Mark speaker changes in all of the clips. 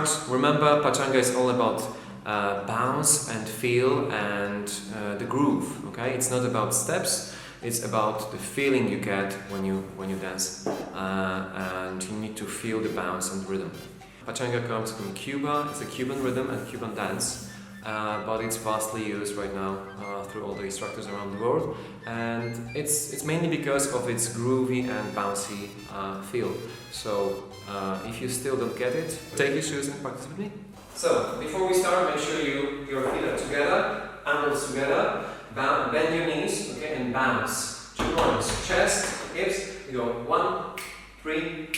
Speaker 1: start, remember Pachanga is all about bounce and feel and the groove. Okay, it's not about steps. It's about the feeling you get when you dance, and you need to feel the bounce and rhythm. Pachanga comes from Cuba. It's a Cuban rhythm and Cuban dance, but it's vastly used right now through all the instructors around the world, and it's mainly because of its groovy and bouncy feel. So if you still don't get it, take your shoes and practice with me. So before we start, make sure your feet are together, ankles together, bend your knees, okay, and bounce. 2 points, chest, hips. You go 1, 3,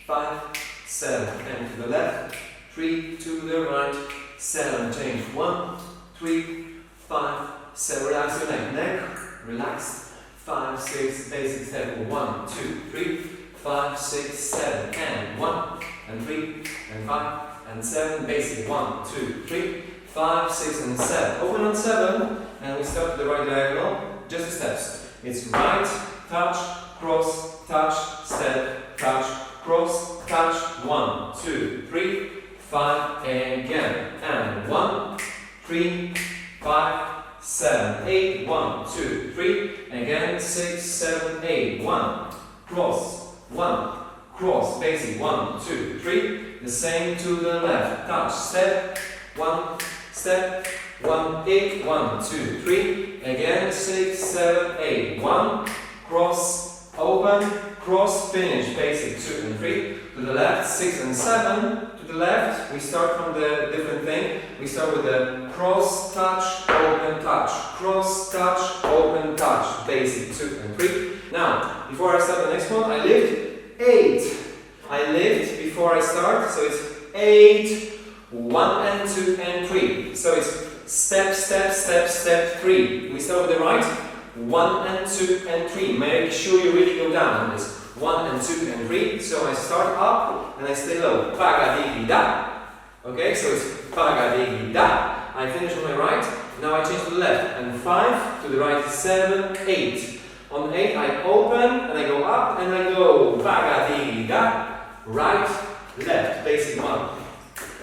Speaker 1: 5, 7, and to the left, 3, to the right, 7, change, 1, 3, 5, 7, relax your neck, relax, 5, 6, basic step, 1, 2, 3, 5, 6, 7, and 1, and 3, and 5, and 7, basic, 1, 2, 3, 5, 6, and 7, open on 7, and we start to the right diagonal, just the steps, it's right, touch, cross, touch, step, touch, cross, touch, 1, 2, 3, 5, again, and 1, 3, 5, 7, 8, 1, 2, 3, again, 6, 7, 8, 1, cross, basic, 1, 2, 3, the same to the left, touch, step, 1, step, 1, 8, 1, 2, 3, again, 6, 7, 8, 1, cross, open, cross, finish, basic, 2 and 3, to the left, 6 and 7, to the left, we start from the different thing, we start with the cross, touch, open, touch, cross, touch, open, touch, basic, 2 and 3. Now, before I start the next one, I lift, 8, I lift before I start, so it's 8, 1 and 2 and 3, so it's step, step, step, step, 3, we start with the right, 1 and 2 and 3, make sure you really go down on this, 1 and 2 and 3, so I start up and I stay low, pa-ga-dee-dee-da, okay, so it's pa-ga-dee-dee-da, I finish on my right, now I change to the left, and 5, to the right, 7, 8, on 8 I open and I go up and I go pa-ga-dee-dee-da, right, left, basic 1.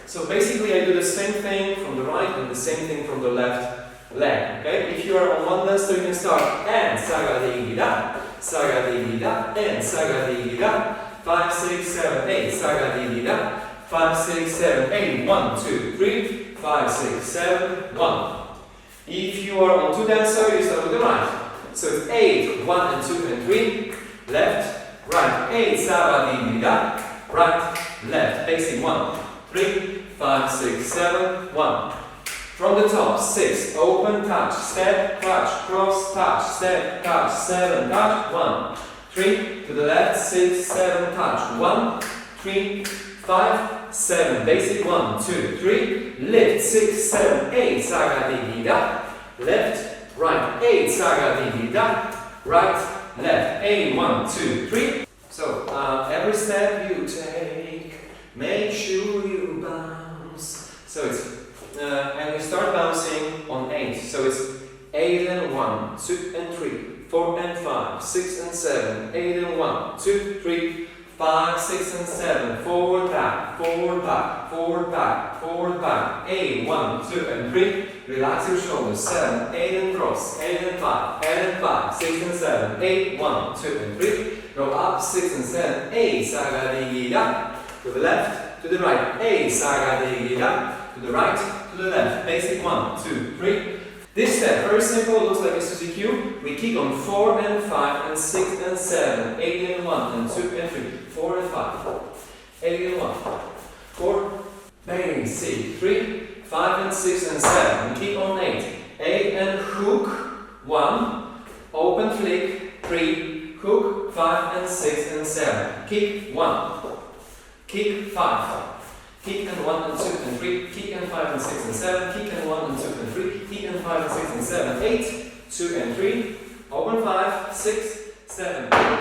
Speaker 1: So basically I do the same thing from the right and the same thing from the left leg, okay? If you are on one dancer, you can start and saga-dee-dee-da, saga-dee-dee-da, and saga-dee-dee-da, 5, 6, 7, 8, saga-dee-dee-da, 5, 6, 7, 8, 1, 2, 3, 5, 6, 7, 1. If you are on 2 dancers, you start with the right. So it's 8, 1 and 2 and 3, left, right, 8, saga-dee-dee-da, right, left, basic 1, 3, 5, 6, 7, 1. From the top, 6, open, touch, step, touch, cross, touch, step, touch, 7, touch, 1, 3, to the left, 6, 7, touch, 1, 3, 5, 7, basic 1, 2, 3, lift, 6, 7, 8, saga-dee-dee-da, left, right, 8, saga-dee-dee-da, right, left, 8, 1, 2, 3. So, every step you take, make sure you bounce. So it's, and we start bouncing on 8. So it's 8 and 1, 2 and 3, 4 and 5, 6 and 7, 8 and 1, 2, 3, 5, 6 and 7, forward, back, forward, back, forward, back, forward, back, 8, 1, 2 and 3, relax your shoulders, 7, 8 and cross, 8 and 5, 8 and 5, 6 and 7, 8, 1, 2 and 3, go up, 6 and 7, 8, saga-dee-dee-da, to the left, to the right, 8, saga-dee-dee-da, to the right, to the left, basic 1, 2, 3. This step, very simple, looks like a Suzie Q. We kick on 4 and 5 and 6 and 7, 8 and 1 and 2 and 3, 4 and 5, 8 and 1, 4, basic, 3, 5 and 6 and 7, we kick on 8, 8 and hook, 1, open flick, 3, hook, 5 and 6 and 7, kick 1, kick 5, kick and 1 and 2 and 3, kick and 5 and 6 and 7, kick and 1 and 2 and 3, kick and 5 and 6 and 7, 8, 2 and 3, open 5, 6, 7, 8,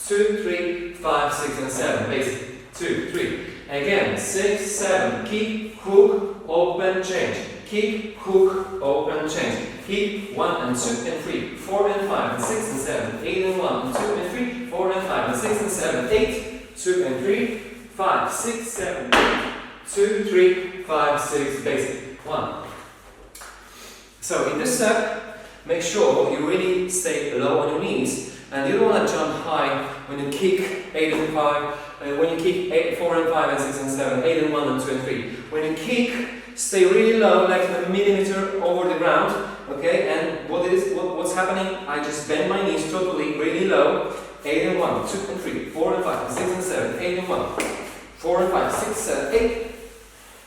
Speaker 1: 2, 3, 5, 6 and 7, basic, 2, 3, again, 6, 7, kick, hook, open, change, kick, hook, open, change, kick, 1 and 2 and 3, 4 and 5 and 6 and 7, 8 and 1 and 2 and 3, 4 and 5 and 6 and 7, 8, 2 and 3, 5, 6, 7, 8, 2, 3, 5, 6, basic. 1. So in this step, make sure you really stay low on your knees, and you don't want to jump high when you kick 8 and 5, when you kick 4 and 5 and 6 and 7, 8 and 1 and 2 and 3. When you kick, stay really low, like a millimeter over the ground, okay? And what's happening? I just bend my knees totally, really low. 8 and 1, 2 and 3, 4 and 5, 6 and 7, 8 and 1, 4 and 5, 6, 7, 8,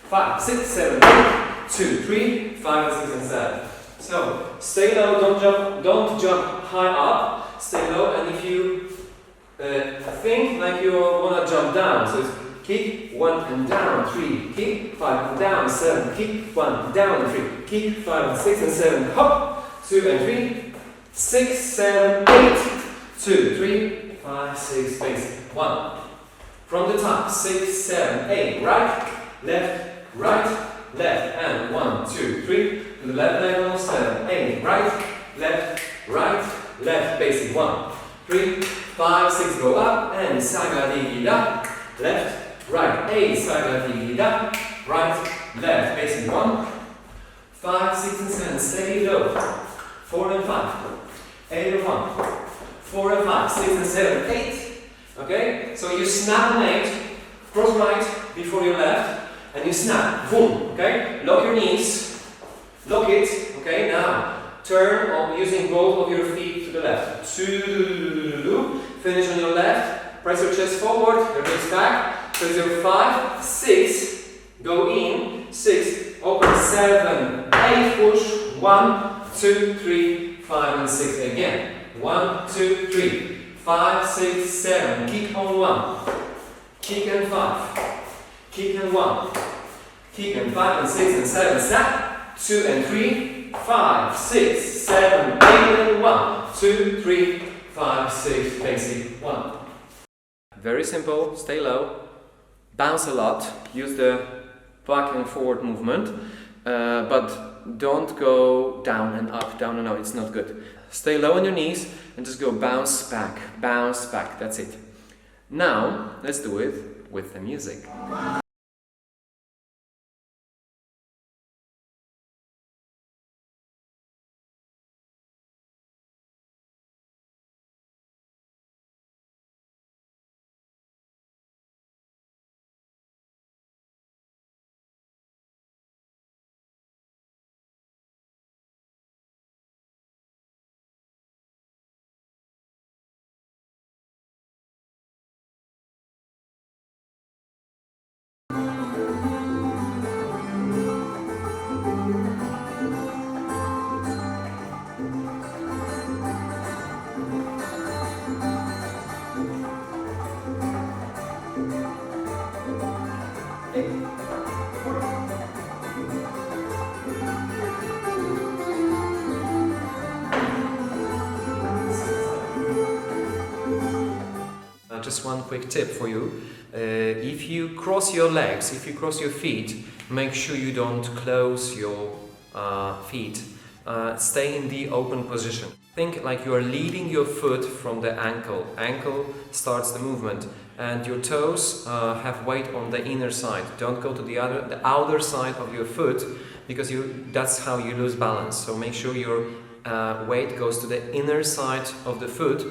Speaker 1: 5, 6, 7, 8, 2, 3, 5 and 6 and 7. So stay low, don't jump high up, stay low, and if you think like you want to jump down, so it's kick 1 and down, 3, kick 5 and down, 7, kick 1 down, 3, kick 5 and 6 and 7, hop, 2 and 3, 6, 7, 8, 2, 3, 5, 6, basic. 1. From the top, 6, 7, 8, right, left, and 1, 2, 3, to the left leg on 7, 8, right, left, basic. 1, 3, 5, 6, go up, and saga digi da, left, right, 8, saga digi da, right, left, basic. 1, 5, 6, and 7, stay low, 4 and 5, 8 and 1, 4 and 5, 6 and 7, 8. Okay? So you snap an 8, cross right before your left, and you snap. Boom. Okay? Lock your knees. Lock it. Okay? Now turn on using both of your feet to the left. 2. Finish on your left. Press your chest forward, your hips back. So it's your 5, 6. Go in. 6. Open 7, 8. Push. 1, 2, 3, 5, and 6 again. 1, 2, 3, 5, 6, 7. Kick on 1. Kick and 5. Kick and 1. Kick and 5 and 6 and 7. Snap. 2 and 3, 5, 6, 7, 8 and 1. 2, 3, 5, 6. Basic. 1. Very simple. Stay low. Bounce a lot. Use the back and forward movement. But don't go down and up, it's not good. Stay low on your knees and just go bounce back, that's it. Now, let's do it with the music. Just one quick tip for you. If you cross your legs, if you cross your feet, make sure you don't close your feet. Stay in the open position. Think like you are leading your foot from the ankle. Ankle starts the movement, and your toes have weight on the inner side. Don't go to the outer side of your foot, because that's how you lose balance. So make sure your weight goes to the inner side of the foot.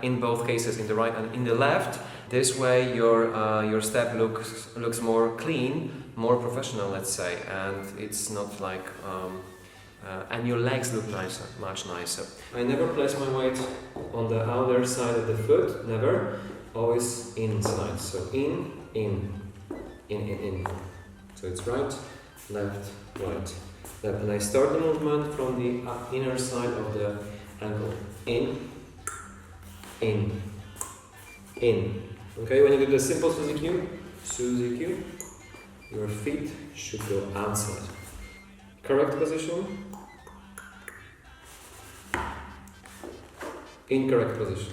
Speaker 1: In both cases, in the right and in the left. This way your step looks more clean, more professional, let's say, and it's not like and your legs look nicer, much nicer. I never place my weight on the outer side of the foot, never, always inside. So in. So it's right, left, left, and I start the movement from the inner side of the ankle. In. Okay, when you do the simple Suzie Q, your feet should go outside. Correct position. Incorrect position.